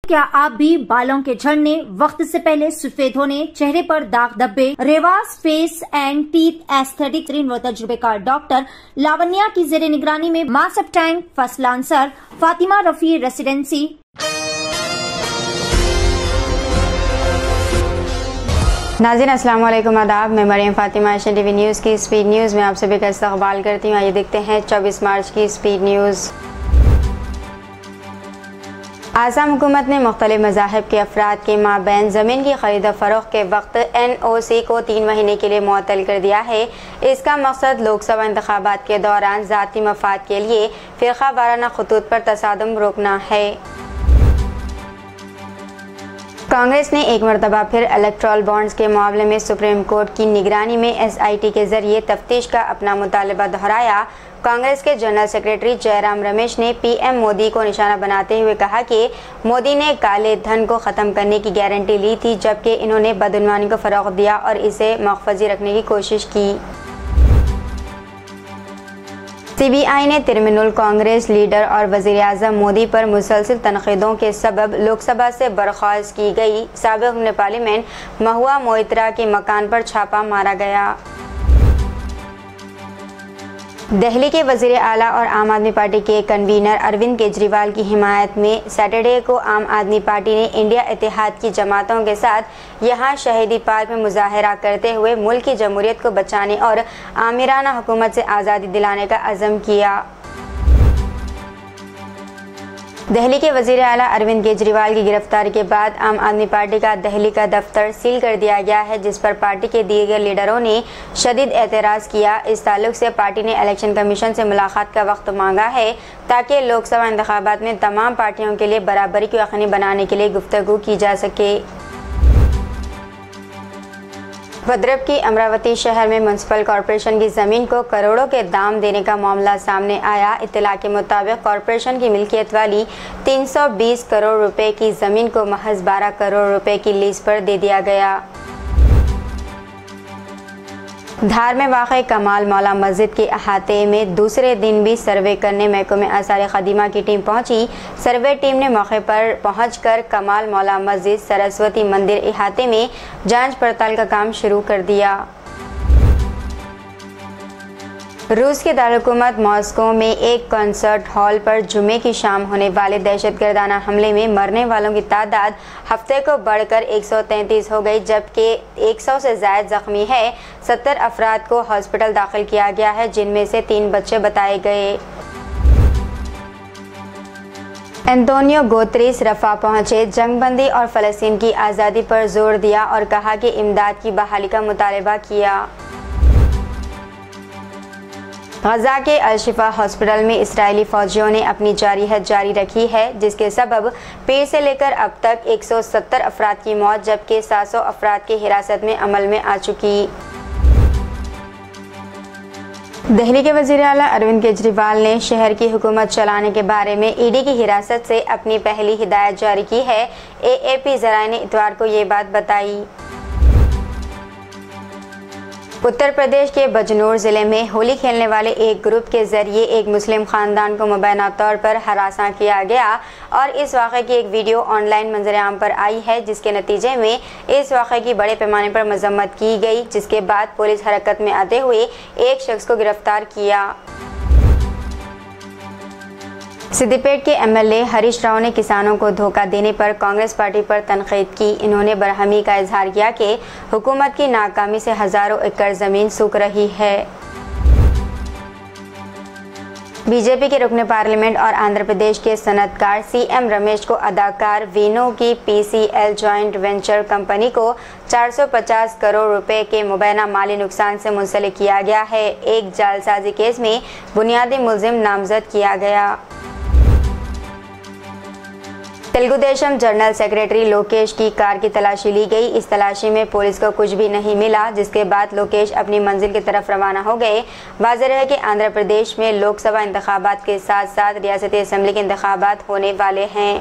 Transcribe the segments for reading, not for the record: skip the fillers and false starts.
क्या आप भी बालों के झड़ने, वक्त से पहले सफेद होने, चेहरे पर दाग धब्बे, रेवास फेस एंड टीथ एस्थेटिक व तजुर्बेकार डॉक्टर लावण्या की जेर निगरानी में Masab Tank First Lancer Fatima Rafi residency. नाज़रीन अस्सलाम वालेकुम, आदाब। मैं Mariyam Fatima Asian TV news की स्पीड न्यूज़ में आप सभी का इस्तकबाल करती हूँ। आइए देखते हैं 24 मार्च की स्पीड न्यूज़। आसाम हुकूमत ने मुख्तलिफ मज़ाहिब के अफराद के माबैन ज़मीन की खरीद फरोख्त के वक्त NOC को 3 महीने के लिए मुअत्तल कर दिया है। इसका मकसद लोकसभा इंतखाबात के दौरान ज़ाती मफाद के लिए फ़िरक़ा वाराना खतूत पर तसादुम रोकना है। कांग्रेस ने एक मरतबा फिर इलेक्टोरल बॉन्ड्स के मामले में सुप्रीम कोर्ट की निगरानी में SIT के जरिए तफ्तीश का अपना मुतालबा दोहराया। कांग्रेस के जनरल सेक्रेटरी जयराम रमेश ने PM मोदी को निशाना बनाते हुए कहा कि मोदी ने काले धन को ख़त्म करने की गारंटी ली थी, जबकि इन्होंने बदउनवानी को फ़रोग़ दिया और इसे मखफ़ज़ी रखने की कोशिश की। CBI ने तृणमूल कांग्रेस लीडर और वज़ीर आज़म मोदी पर मुसलसल तनक़ीदों के सबब लोकसभा से बर्खास्त की गई साबिक़ रुकन पार्लियामेंट महुआ मोइत्रा के मकान पर छापा मारा गया। दिल्ली के वज़ीर आला और आम आदमी पार्टी के कन्वीनर अरविंद केजरीवाल की हिमायत में सैटरडे को आम आदमी पार्टी ने इंडिया इत्तेहाद की जमातों के साथ यहां शहीदी पार्क में मुजाहरा करते हुए मुल्क की जमहूरियत को बचाने और आमिराना हुकूमत से आज़ादी दिलाने का अज़म किया। दिल्ली के वज़ीर आला अरविंद केजरीवाल की गिरफ्तारी के बाद आम आदमी पार्टी का दिल्ली का दफ्तर सील कर दिया गया है, जिस पर पार्टी के दीगर लीडरों ने शदीद एतराज़ किया। इस ताल्लुक से पार्टी ने इलेक्शन कमीशन से मुलाकात का वक्त मांगा है ताकि लोकसभा इंतखाबात में तमाम पार्टियों के लिए बराबरी को यकीनी बनाने के लिए गुफ्तगू की जा सके। भद्रक की अमरावती शहर में म्युनिसिपल कॉरपोरेशन की ज़मीन को करोड़ों के दाम देने का मामला सामने आया। इत्तला के मुताबिक कॉरपोरेशन की मिल्कियत वाली 320 करोड़ रुपए की ज़मीन को महज 12 करोड़ रुपए की लीज पर दे दिया गया। धार में वाक़े कमाल मौला मस्जिद के अहाते में दूसरे दिन भी सर्वे करने महकमे आसार ख़दीमा की टीम पहुंची। सर्वे टीम ने मौके पर पहुंचकर कमाल मौला मस्जिद, सरस्वती मंदिर अहाते में जांच पड़ताल का काम शुरू कर दिया। रूस के दारकूमत मॉस्को में एक कॉन्सर्ट हॉल पर जुमे की शाम होने वाले दहशतगर्दाना हमले में मरने वालों की तादाद हफ्ते को बढ़कर 133 हो गई, जबकि 100 से ज़ायद ज़ख्मी है। 70 अफराद को हॉस्पिटल दाखिल किया गया है, जिनमें से 3 बच्चे बताए गए। एंटोनियो गुतेरेस रफ़ा पहुंचे, जंगबंदी और फ़लस्तीन की आज़ादी पर जोर दिया और कहा कि इमदाद की बहाली का मुतालबा किया। गजा के अल-शिफा हॉस्पिटल में इस्राएली फ़ौजियों ने अपनी जारहीत जारी रखी है, जिसके सबब पीर से लेकर अब तक 170 अफराद की मौत, जबकि 700 अफराद की हिरासत में अमल में आ चुकी। दिल्ली के वज़ीर आला अरविंद केजरीवाल ने शहर की हुकूमत चलाने के बारे में ED की हिरासत से अपनी पहली हिदायत जारी की है। AAP ज़राए ने इतवार को ये बात बताई। उत्तर प्रदेश के बजनौर ज़िले में होली खेलने वाले एक ग्रुप के जरिए एक मुस्लिम ख़ानदान को मुबैना तौर पर हरासा किया गया और इस वाक़े की एक वीडियो ऑनलाइन मंजर-ए-आम पर आई है, जिसके नतीजे में इस वाक़े की बड़े पैमाने पर मज़म्मत की गई, जिसके बाद पुलिस हरकत में आते हुए एक शख्स को गिरफ्तार किया। सिद्दीपेट के MLA हरीश राव ने किसानों को धोखा देने पर कांग्रेस पार्टी पर तनकीद की। इन्होंने बरहमी का इजहार किया कि हुकूमत की नाकामी से हज़ारों एकड़ ज़मीन सूख रही है। बीजेपी के रुकन पार्लियामेंट और आंध्र प्रदेश के सनतकार CM रमेश को अदाकार वीनू की PCL जॉइंट वेंचर कंपनी को 450 करोड़ रुपए के मुबैना माली नुकसान से मुंसलिक किया गया है। एक जालसाजी केस में बुनियादी मुल्जिम नामजद किया गया। तेलुगु देशम जनरल सेक्रेटरी लोकेश की कार की तलाशी ली गई। इस तलाशी में पुलिस को कुछ भी नहीं मिला, जिसके बाद लोकेश अपनी मंजिल की तरफ रवाना हो गए। वाज़ेह है कि आंध्र प्रदेश में लोकसभा इंतखाबात के साथ साथ रियासती असम्बली के इंतखाबात होने वाले हैं।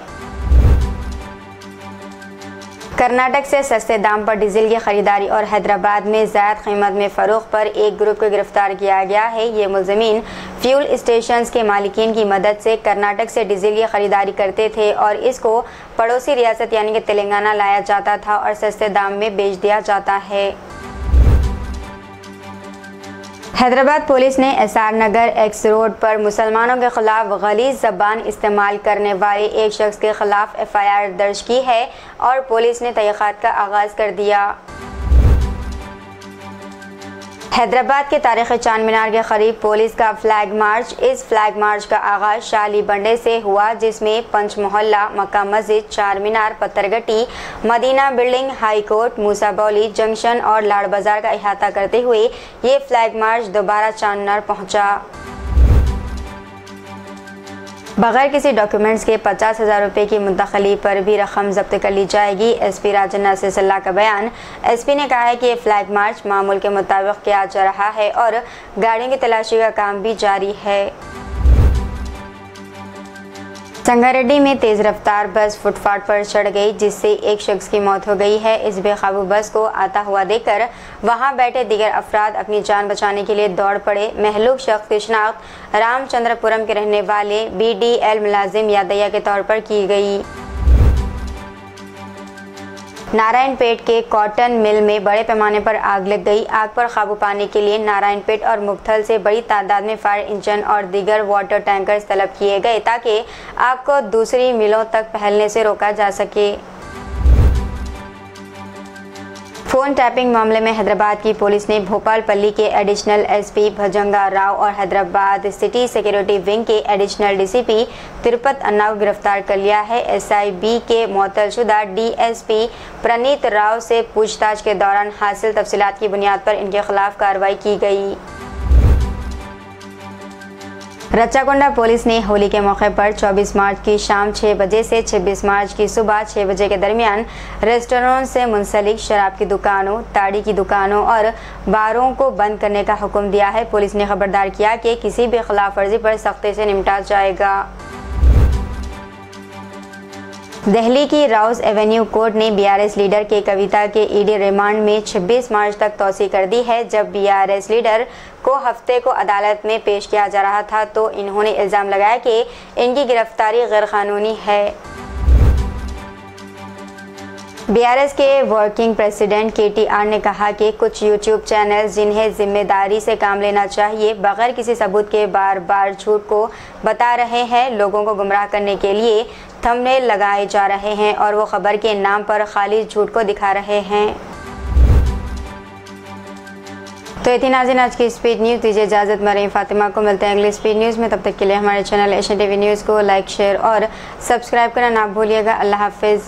कर्नाटक से सस्ते दाम पर डीजल की खरीदारी और हैदराबाद में ज़ायद कीमत में फ़रोख्त पर एक ग्रुप को गिरफ्तार किया गया है। ये मुलज़मीन फ्यूल स्टेशंस के मालिकीन की मदद से कर्नाटक से डीजल की खरीदारी करते थे और इसको पड़ोसी रियासत यानी कि तेलंगाना लाया जाता था और सस्ते दाम में बेच दिया जाता है। हैदराबाद पुलिस ने एसआर नगर एक्स रोड पर मुसलमानों के खिलाफ गलीज़ ज़बान इस्तेमाल करने वाले एक शख्स के खिलाफ एफआईआर दर्ज की है और पुलिस ने तहक़ीक़ात का आगाज़ कर दिया। हैदराबाद के तारीख़ी चार मीनार के करीब पुलिस का फ्लैग मार्च। इस फ्लैग मार्च का आगाज़ शाली बंडे से हुआ, जिसमें पंच मोहल्ला, Mecca Masjid, Charminar, Pathargatti, Madina building, high court, Moosabowli junction और लाड़ बाज़ार का अहाता करते हुए ये फ्लैग मार्च दोबारा चार मीनार पहुँचा। बगैर किसी डॉक्यूमेंट्स के 50,000 रुपये की मुंतकली पर भी रकम जब्त कर ली जाएगी। एसपी राजन्ना सिलसिला का बयान। एसपी ने कहा है कि ये फ्लैग मार्च मामूल के मुताबिक किया जा रहा है और गाड़ियों की तलाशी का काम भी जारी है। संगारेड्डी में तेज़ रफ्तार बस फुटपाथ पर चढ़ गई, जिससे एक शख्स की मौत हो गई है। इस बेकाबू बस को आता हुआ देखकर वहां बैठे दीगर अफराद अपनी जान बचाने के लिए दौड़ पड़े। महलूक शख्स की शिनाख्त रामचंद्रपुरम के रहने वाले BDL मुलाजिम यादैया के तौर पर की गई। नारायणपेट के कॉटन मिल में बड़े पैमाने पर आग लग गई। आग पर काबू पाने के लिए नारायणपेट और मुक्थल से बड़ी तादाद में फायर इंजन और दीगर वाटर टैंकर्स तलब किए गए ताकि आग को दूसरी मिलों तक फैलने से रोका जा सके। फोन टैपिंग मामले में हैदराबाद की पुलिस ने भोपालपल्ली के एडिशनल एसपी भजंगा राव और हैदराबाद सिटी सिक्योरिटी विंग के एडिशनल डीसीपी तिरुपत अन्ना को गिरफ्तार कर लिया है। SIB के मुअत्तलशुदा DSP प्रणीत राव से पूछताछ के दौरान हासिल तफसीलात की बुनियाद पर इनके खिलाफ कार्रवाई की गई। रच्चाकोंडा पुलिस ने होली के मौके पर 24 मार्च की शाम 6 बजे से 26 मार्च की सुबह 6 बजे के दरमियान रेस्टोरेंट से मुंसलिक शराब की दुकानों, ताड़ी की दुकानों और बारों को बंद करने का हुक्म दिया है। पुलिस ने खबरदार किया कि किसी भी खिलाफ वर्जी पर सख्ती से निपटा जाएगा। दिल्ली की राउस एवेन्यू कोर्ट ने BRS लीडर के कविता के ईडी रिमांड में 26 मार्च तक तौसी कर दी है। जब BRS लीडर को हफ्ते को अदालत में पेश किया जा रहा था तो इन्होंने इल्ज़ाम लगाया कि इनकी गिरफ्तारी गैरकानूनी है। BRS के वर्किंग प्रेसिडेंट KTR ने कहा कि कुछ YouTube चैनल जिन्हें जिम्मेदारी से काम लेना चाहिए बगैर किसी सबूत के बार बार झूठ को बता रहे हैं। लोगों को गुमराह करने के लिए थंबनेल लगाए जा रहे हैं और वो खबर के नाम पर खाली झूठ को दिखा रहे हैं। तो इतनी नाज़रीन आज की स्पीड न्यूज़। दीजिए इजाज़त, मरीम फातिमा को मिलते हैं अगली स्पीड न्यूज़ में। तब तक के लिए हमारे चैनल एशियन TV न्यूज़ को लाइक, शेयर और सब्सक्राइब करना ना भूलिएगा। अल्लाह हाफिज़।